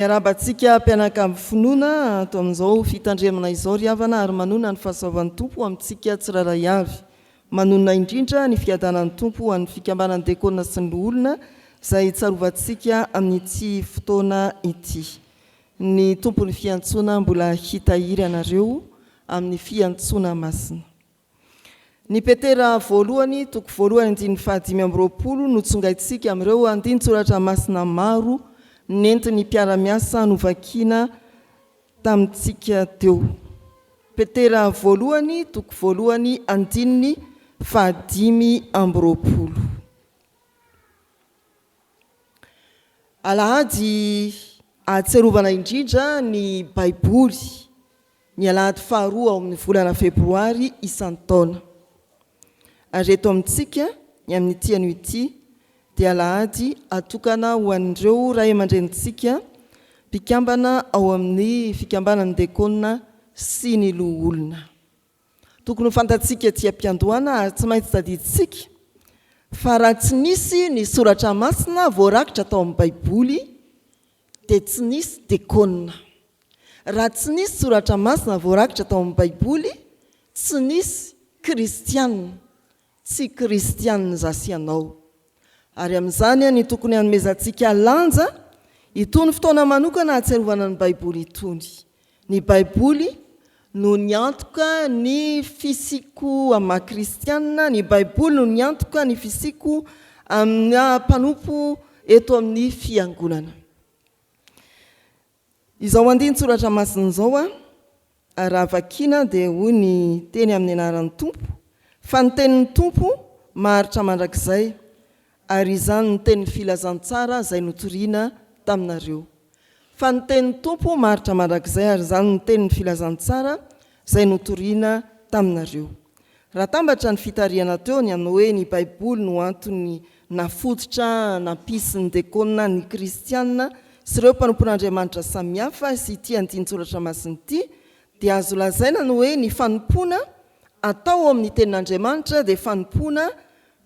Miarabantsika mpianaka amin'ny finoana ato amin'izao fitandremana izao ry havana ary manona ny fahasoavan'ny tompo amintsika tsiraray avy. Manona indrindra ny fiadanan'ny tompo amin'ny fikambanan'ny diakona sy ny olona izay tsarovantsika amin'ity fotoana ity. Ny tompony fiantsoana mbola hitahiry anareo amin'ny fiantsoana masina. Ny petera voalohany toko voalohany 5:5 no tsongaitsika amin'ireo andin-tsoratra masina maro nentiny mpiara-miasa novakiana tamintsika teo. Petera voalohany toko voalohany 5:5. Alahady ahatsiarovana indrindra ny Baiboly, ny alahady faharoa ao amin'ny volana febroary isan-taona. Ary eto amintsika ny amin'ny tiano ity dia alahady atokana ho an'ireo ray aman-drenitsika mpikambana ao amin'ny fikambanan'ny diakona sy ny loholona. Tokony ho fantatsika tia mpiandohana ary tsy maintsy tadiditsika fa raha tsy nisy ny soratra masina voarakitra tao amin'ny Baiboly dia tsy nisy diakona. Raha tsy nisy soratra masina voarakitra tao amin'ny Baiboly tsy nisy kristianina, tsy kristianina zasy ianao. Ary amin'izany ny tokony hanomezantsika lanja itony fotoana manokana ahatsiarovana ny Baiboly itony. Ny Baiboly no niantoka ny fisiko amin'ny maha-kristianina, ny Baiboly no niantoka ny fisiko amin'ny mpanompo eto amin'ny fiangonana. Izao andin-tsoratra masina izao raha vakiana dia hoy ny teny amin'ny anaran'ny tompo fa ny tenin'ny tompo maharitra mandrakizay ary izany ny tenin'ny filazantsara izay notoriana taminareo. Fa ny tenin'ny tompo maharitra mandrakizay ary izany ny tenin'ny filazantsara izay notoriana taminareo. Raha tambatra ny fitariana teo ny amin'ny hoe ny Baiboly no antony nafototra nampisin'ny diakona ny kristianina sy ireo mpanompon'Andriamanitra samihafa sy ity andin-tsoratra masina ity dia azo lazaina ny hoe ny fanompoana atao amin'ny tenin'Andriamanitra dia fanompoana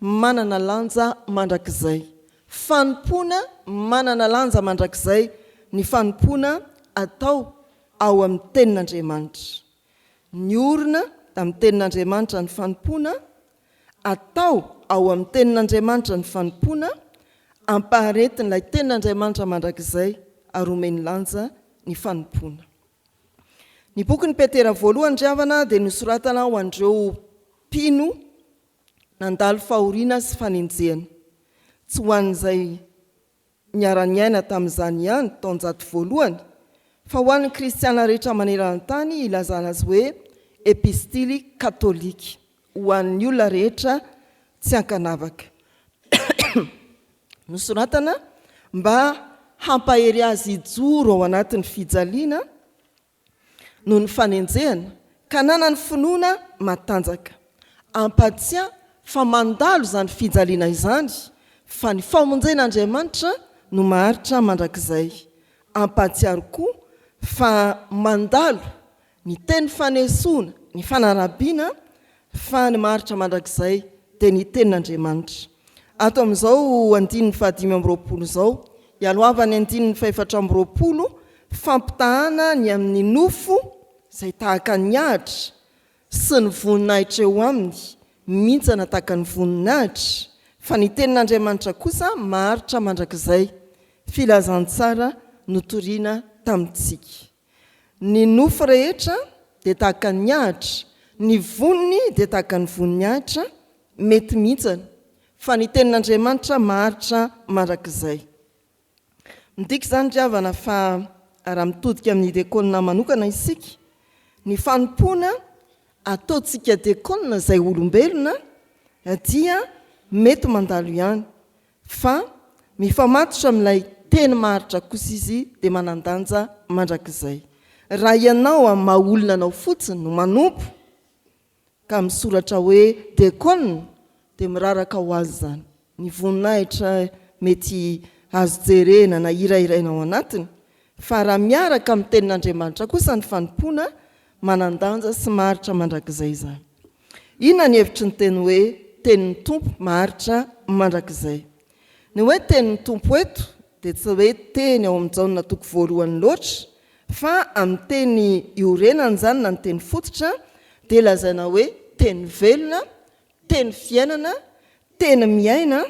manana lanja mandrakizay. Fanompoana manana lanja mandrakizay ny fanompoana atao ao amin'ny tenin'Andriamanitra. Ny orina amin'ny tenin'Andriamanitra ny fanompoana, atao ao amin'ny tenin'Andriamanitra ny fanompoana, ampaharetin'ilay tenin'Andriamanitra mandrakizay ary omeny lanja ny fanompoana. Ny boky Petera voalohany ry havana dia nosoratana ho an'ireo mpino nandalo fahoriana sy fanenjehana. Tsy ho an'izay niara-niaina tamin'izany ihany taonjato voalohany, fa ho an'ny kristiana rehetra maneran-tany ilazana azy hoe epistily katolika, ho an'ny olona rehetra tsy ankanavaka. Nosoratana mba hampahery azy ijoro ao anatin'ny fijaliana no ny fanenjehana, ka nanany finoana matanjaka. Ampatia fa mandalo izany fijaliana izany, fa ny famonjen'Andriamanitra no maharitra mandrakizay. Ampatsiaro koa fa mandalo ny teny fanesoana, ny fanarabiana, fa ny maharitra mandrakizay dia ny tenin'Andriamanitra. Ato amin'izao andininy 5:20 izao, ialoavany andininy 4:20, fampitahana ny amin'ny nofo izay tahaka ny ahitra sy ny voninahitra eo aminy, mintsana tahaka ny voninahitra, fa ny tenin'Andriamanitra kosa maharitra mandrakizay, filazantsara notoriana tamintsika. Ny nofo rehetra dia tahaka ny ahitra, ny voniny dia tahaka ny voninahitra, mety mintsana, fa ny tenin'Andriamanitra maharitra mandrakizay. Midika izany ry havana fa raha mitodika amin'ny diakona manokana isika, ny fanompoana ataontsika diakona izay olombelona dia mety mandalo ihany, fa mifamatotra amin'ilay teny maharitra kosa izy dia manandanja mandrakizay. Raha ianao amin'ny maha olona anao fotsiny no manompo ka misoratra hoe diakona dia miraraka ho azy izany. Ny voninahitra mety azo jerena na irairaina ao anatiny, fa raha miaraka amin'ny tenin'Andriamanitra kosa ny fanompoana, manandanja sy maharitra mandrakizay izany. Inona ny hevitry ny teny hoe tenin'ny tompo maharitra mandrakizay? Ny hoe tenin'ny tompo eto dia tsy hoe teny ao amin'njaona toko voalohany loatra fa amin'ny teny iorenany zany na ny teny fototra dia lazaina hoe teny velona, teny fiainana, teny miaina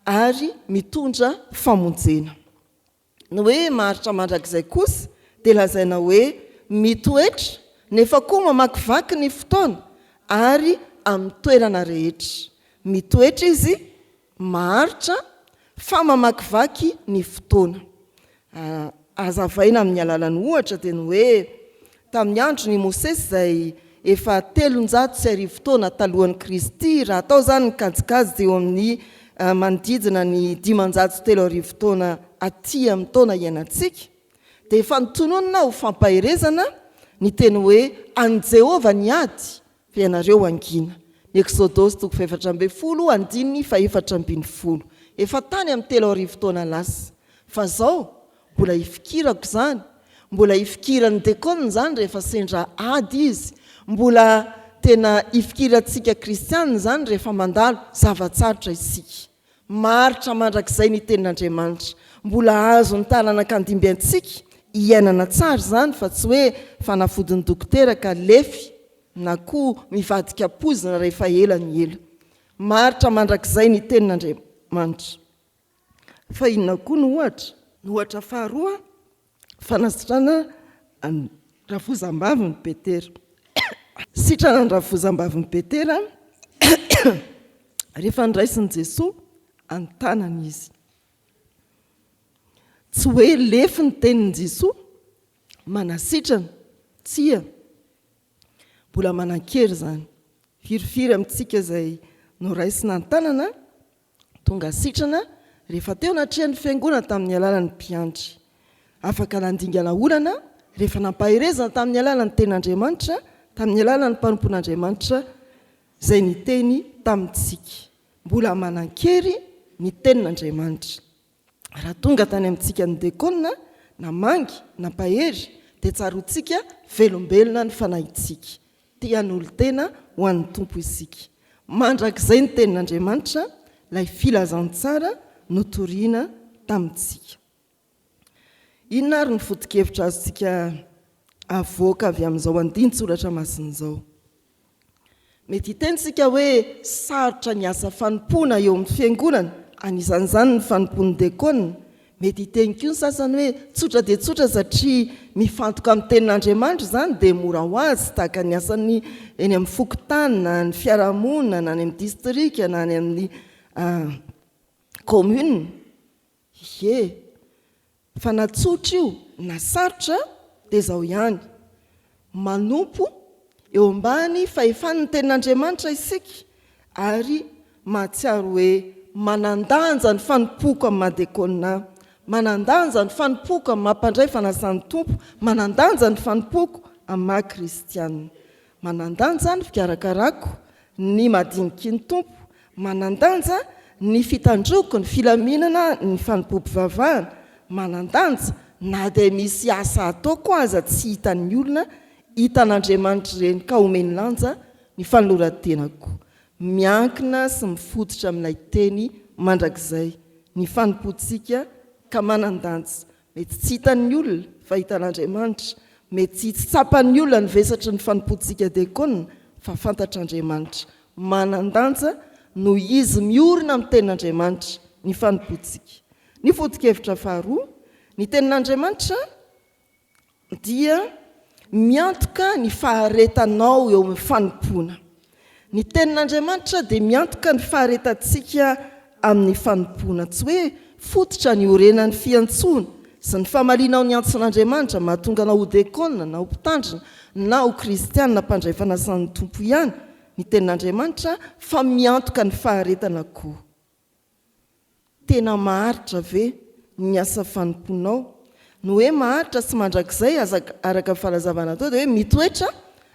ary mitondra famonjena. Ny hoe maharitra mandrakizay kosa dia lazaina hoe mitoetra nefa koa mamakivaky ny fotoana ary amin'ny toerana rehetra. Mitoetra izy, maharitra fa mamakivaky ny fotoana. Azavaina amin'ny alalan'ny ohatra dia ny hoe tamin'ny andro ny Mosesy izay efa 300 taona talohan'i Kristy, raha atao zany ny kajikajy dia eo amin'ny manodidina ny 530 taona aty amin'ny taona iainantsika, dia efa nitononona ho fampahirezana ny teny hoe an Jehova ny ady fa ianareo angina. Ny Exodosy 4:10-4:10. Efa tany amin'ny 300 taona lasa. Fa zao mbola ifikirako zany, mbola ifikiran'ny dekona zany rehefa sendra ady izy, mbola tena ifikirantsika kristianina zany rehefa mandalo zavatsarotra isika. Maharitra mandrakizay ny tenin'Andriamanitra, mbola azo ny taranakandimby antsika iainana tsara zany, fa tsy hoe fanafodin'ny dokotera ka lefy na koa mivadika pozina rehefa ela ny ela. Maharitra mandrakizay ny tenin'Andriamanitra. Fa inona koa ny ohatra? Ny ohatra faharoa, fanasitrana ny ravozam-bavin'ny Petera. Sitrana ny ravozam-bavin'ny Petera rehefa niraisin'i Jesosy an-tanany izy. Tsy hoe lefy ny tenin'i Jesosy, manasitrana, tsia. Mbola manan-kery zany. Firifiry amintsika izay noraisina an-tanana, tonga sitrana rehefa teo natrehan'ny fiangonana tamin'ny alalan'ny mpiandry. Afaka nandingana olana rehefa nampahirezana tamin'ny alalan'ny tenin'Andriamanitra, tamin'ny alalan'ny mpanompon'Andriamanitra izay niteny tamintsika. Mbola manan-kery ny tenin'Andriamanitra. Raha tonga tany amintsika ny dekona, na mangy, na pahery, dia tsarotsika velombelona ny fanahitsika. Tian'olo tena ho an'ny tompo isika. Mandrakizay ny tenin'Andriamanitra, ilay filazantsara notoriana tamintsika. Inona ary ny foto-kevitra azontsika avoaka avy amin'izao andin-tsoratra masin'izao? Mety hitentsika hoe sarotra ny asa fanompoana eo amin'ny fiangonana, anisan'izany ny fanompoan'ny dekona. Mety hiteny koa ny sasany hoe tsotra dia tsotra satria mifantoka amin'ny tenin'Andriamanitra zany dia mora ho azy, tahaka ny asany eny amin'ny fokotany, na ny fiarahamonina, na ny amin'ny distrika, na ny amin'ny commune. Fa na tsotra io na sarotra dia izao ihany. Manompo eo ambany fahefany ny tenin'Andriamanitra isika ary mahatsiaro hoe manandanja ny fanompoko amin'ny madekona, manandanja ny fanompoko amin'ny mampandray fanasan'ny tompo, manandanja ny fanompoko amin'ny maha-kristianina, manandanja ny fikarakarako ny madiniky ny tompo, manandanja ny fitandroko, ny filaminana, ny fanompom-pivavahana, manandanja na dia misy asa ataoko aza tsy hitan'ny olona, hitan'Andriamanitra ireny ka omeny lanja ny fanoloran-tenako. Miankina sy mifototra amin'ilay teny mandrakizay ny fanompontsika ka manandanja. Mety tsy hitan'ny olona fa hitan'Andriamanitra, mety tsy tsapan'ny olona ny vesatry ny fanompontsika dekona fa fantatr'Andriamanitra. Manandanja no izy miorina amin'ny tenin'Andriamanitra ny fanompontsika. Ny foto-kevitra faharoa, ny tenin'Andriamanitra dia miantoka ny faharetanao eo amin'ny fanompoana. Ny tenin'Andriamanitra dia miantoka ny faharetantsika amin'ny fanompoana. Tsy hoe fototra ny orenan'ny fiantsoana sy ny famalianao ny antson'Andriamanitra mahatonga anao ho dekona, na ho mpitandrina, na ho kristianina mpandray fanasan'ny tompo ihany. Ny tenin'Andriamanitra fa miantoka ny faharetana koa. Tena maharitra ve ny asa fanomponao? No hoe maharitra sy mandrakizay araka falazavana tao dia hoe mitoetra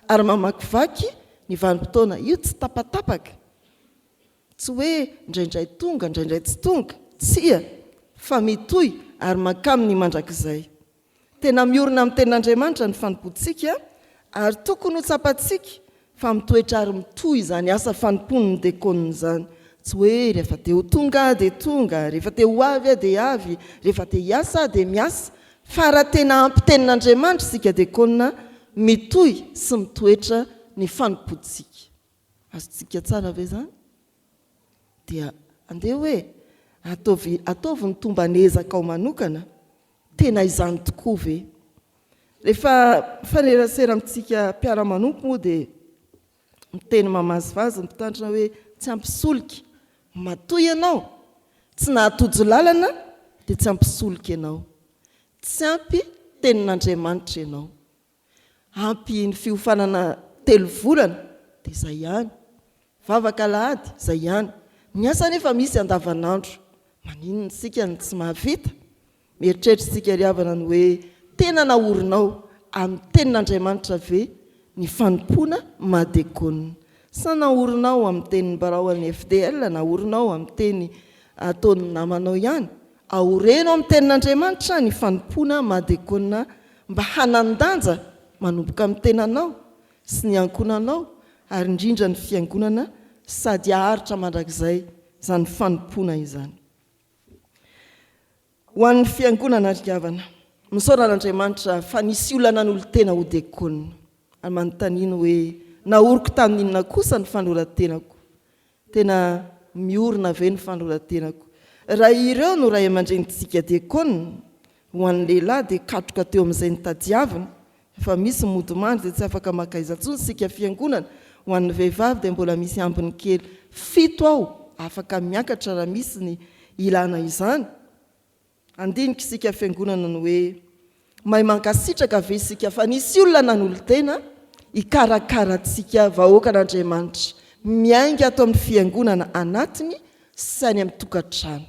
ary mamakivaky ny vanim-potoana. Io tsy tapatapaka, tsy hoe indraindray tonga, indraindray tsy tonga, tsia, fa mitohy ary makamy ny mandrakizay. Tena miorina amin'ny tenin'Andriamanitra ny fanompontsika ary tokony ho tsapantsika fa mitoetra ary mitohy izany asa fanompony ny dekona izany. tsy hoe rehefa te ho tonga dia tonga, rehefa te ho avy dia avy, rehefa te hiasa dia miasa, fa raha tena ampitenin'Andriamanitra isika diakona mitoy sy mitoetra ny fanompotsika. Azontsika tsara ve zany? Dia andeha hoe ataovy ny tombanezaka ao manokana, tena izany tokoa ve? Rehefa fanerasera amintsika mpiara-manompo moa dia miteny mamazivazy ny mpitandrina hoe tsy ampisolika, matoy ianao, tsy nahatojo lalana dia tsy ampisolika ianao, tsy ampy tenin'Andriamanitra ianao, ampy ny fiofanana 3 volana dia izay ihany, vavaka alahady izay ihany, miasa nefa misy andavanandro. Maninona isika ny tsy mahavita? Mieritreritra isika ry havana ny hoe tena naorinao amin'ny tenin'Andriamanitra ve ny fanompoana madekona. Sa naorinao amin'ny tenin'ny baraoan'ny FDL, naorinao amin'ny teny ataon'ny namanao ihany, aorenao amin'ny tenin'Andriamanitra ny fanompoana madekona mba hanandanja manomboka amin'ny tenanao sy ny ankonanao, ary indrindra ny fiangonana, sady aharitra mandrakizay izany fanompoana izany. Ho an'ny fiangonana ry havana, misaoran'Andriamanitra fa nisy olana n'olo tena ho dekona. Ary manontaniana hoe naoriko tamin'inona kosa ny fanorantenako? Tena miorina ve ny fanorantenako? Raha ireo no ray aman-drenitsika dekona, ho an'ny lehilahy dia katroka teo amin'izay nitadiavina, efa misy modimandry dia tsy afaka makaiza intsony sika fiangonana. Ho an'ny vehivavy dia mbola misy ambiny kely 7 ao afaka miakatra raha misy ny ilana izany. Andinika isika fiangonana ny hoe mahay mankasitraka ve isika fa nisy olona nan'olo tena ikarakaratsika vahoaka an'Andriamanitra, miainga ato amin'ny fiangonana anatiny sy any amin'ny tokantrano.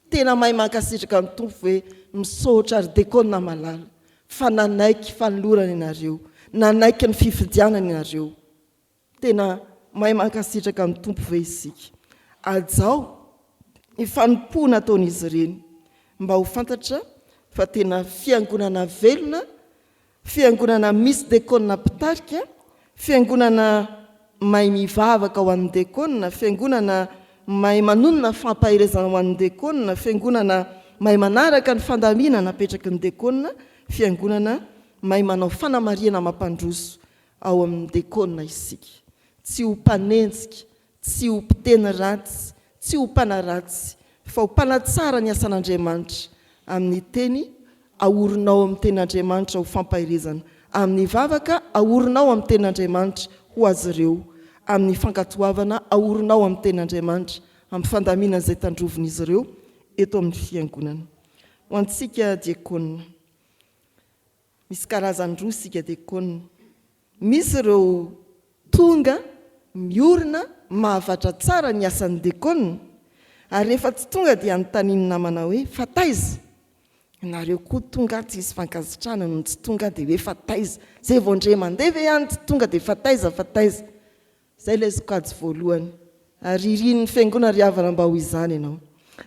Tena mahay mankasitraka amin'ny tompo hoe misohotra ary dekona malala, fa nanaiky fanolorana ianareo, nanaiky ny fifidianana ianareo. Tena mahay mankasitraka amin'ny tompo ve isika? Ajao ny fanompoana ataon'izy ireny mba ho fantatra fa tena fiangonana velona, fiangonana misy dekona pitarika, fiangonana mahay mivavaka ho an'ny dekona, fiangonana mahay manonona fampahirezana ho an'ny dekona, fiangonana mahay manaraka ny fandamina napetraky ny dekona, fiangonana mahay manao fanamariana mampandroso ao amin'ny dekona isika. Tsy ho mpanenjika, tsy ho mpiteny ratsy, tsy ho mpanaratsy, fa ho mpanatsara ny asan'Andriamanitra amin'ny teny, aorinao amin'ny tenin'Andriamanitra ho fampahirezana, amin'ny vavaka aorinao amin'ny tenin'Andriamanitra ho azy ireo, amin'ny fankatoavana aorinao amin'ny tenin'Andriamanitra amin'ny fandamina izay tandrovin'izy ireo eto amin'ny fiangonana. Ho antsika diakona, misy karazany roa sika diakona. Misy ireo tonga miorina mahavatra tsara ny asan'ny dekona, ary rehefa tsy tonga dia anontaniana namana hoe fataiza, nareo koa tonga tsy isy fankasitrana no tsy tonga dia hoe fataiza, zay vao ndre mandeha ve ihany tsy tonga dia fataiza. Zay ilay sokajy voalohany, ary irian'ny fiangonana ry havana mba ho izany ianao.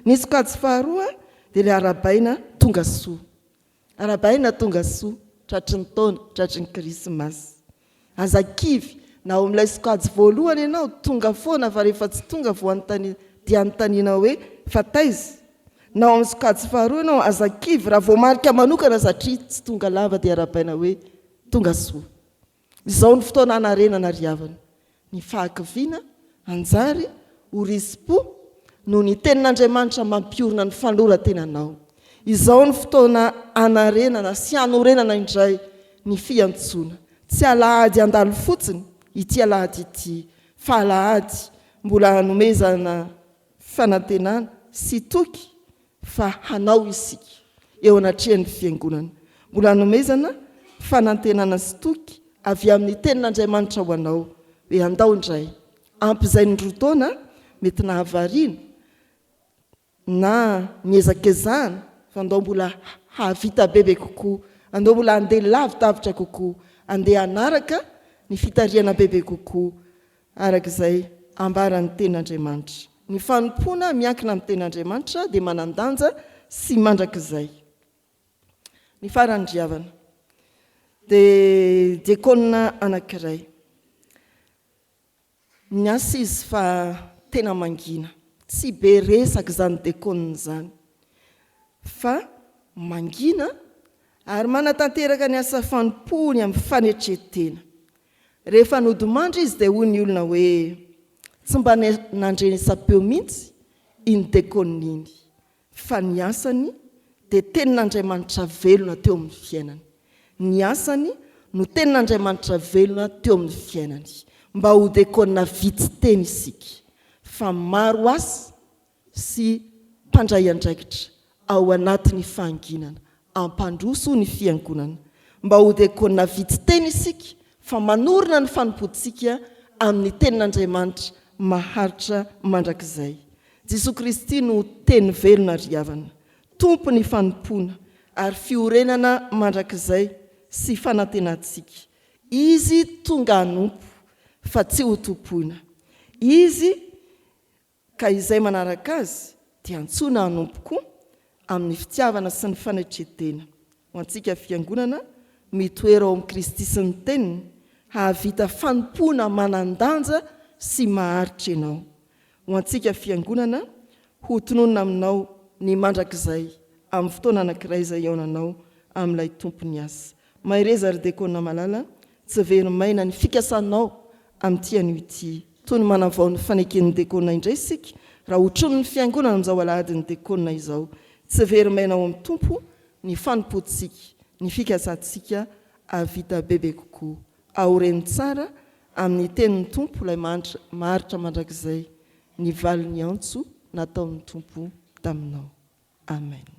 Ny sokajy faharoa dia ilay arabaina tonga soa, arabaina tonga soa, tratry ny taona, tratry ny krismasy. Azakivy na ao amin'ilay sokajy voalohany ianao tonga foana, fa rehefa tsy tonga dia anontaniana hoe fataiza. Na ao amin'ny sokajy faharoa ianao azakivy raha vao marika manokana satria tsy tonga lava dia arabaina hoe tonga soa. Izao ny fotoana hanarenana ry havana, ny fahakiviana anjary ho risy-po no ny tenin'Andriamanitra mampiorina ny fanorantenanao. Izao ny fotoana hanarenana sy hanorenana indray ny fiantsoana, tsy alahady andalo fotsiny ity alahady ity, fa alahady mbola hanomezana fanantenana sy toky fa hanao isika eo anatrehan'ny fiangonana, mbola hanomezana fanantenana sy toky avy amin'ny tenin'Andriamanitra ho anao hoe andao indray, ampy izay ny roa taona mety nahavariana na niezakezahana, fa andao mbola havita bebe kokoa, andao mbola andeha lavitavitra kokoa, andeha anaraka ny fitariana bebe kokoa, arak'izay ambaran'ny tenin'Andriamanitra. Ny fanompoana miankina amin'ny tenin'Andriamanitra dia manandanja sy mandrakizay. Ny farany ry havana dia diakona anankiray, ny asa izy fa tena mangina tsy be resaka zany dekona zany fa mangina ary manatanteraka ny asa fanompony amin'ny fanetretena rehefa nodimandry izy dia hoy ny olona hoe tsy mba nandreny sapeo mihitsy iny dekoniny fa ny asany dia tenin'Andriamanitra velona teo amin'ny fiainany ny asany no tenin'Andriamanitra velona teo amin'ny fiainany mba ho dekona vitsy teny isika fa maro asa sy mpandray andraikitra ao anatin'ny fahanginana ampandroso ny fiangonana mba ho dekona vitsy teny isika fa manorina ny fanompoantsika amin'ny tenin'Andriamanitra maharitra mandrakizay Jesosy Kristy no teny velona ry havana tompo ny fanompoana ary fiorenana mandrakizay sy fanantenantsika izy tonga hanompo fa tsy ho tompoina izy ka izay manaraka azy dia antsoina hanompo koa amin'ny fitiavana sy ny fanetretena ho antsika fiangonana mitoera ao amin'ny Kristy sy ny teniny hahavita fanompoana manandanja sy maharitra ianao ho antsika fiangonana ho tononona aminao ny mandrakizay amin'ny fotoana anankiray izay iaonanao amin'ilay tompony asa mahereza ry dekona malala tsy verimaina ny fikasanao amin'ity anio ity toy ny manavao ny faneken'ny dekona indray isika raha hotronony fiangonana amin'izao alahadin'ny dekona izao tsy verimaina ao amin'ny tompo ny fanompoantsika ny fikasantsika avita bebe kokoa aoreny tsara amin'ny tenin'ny tompo ilay maharitra mandrakizay ny valiny antso nataon'ny tompo taminao amen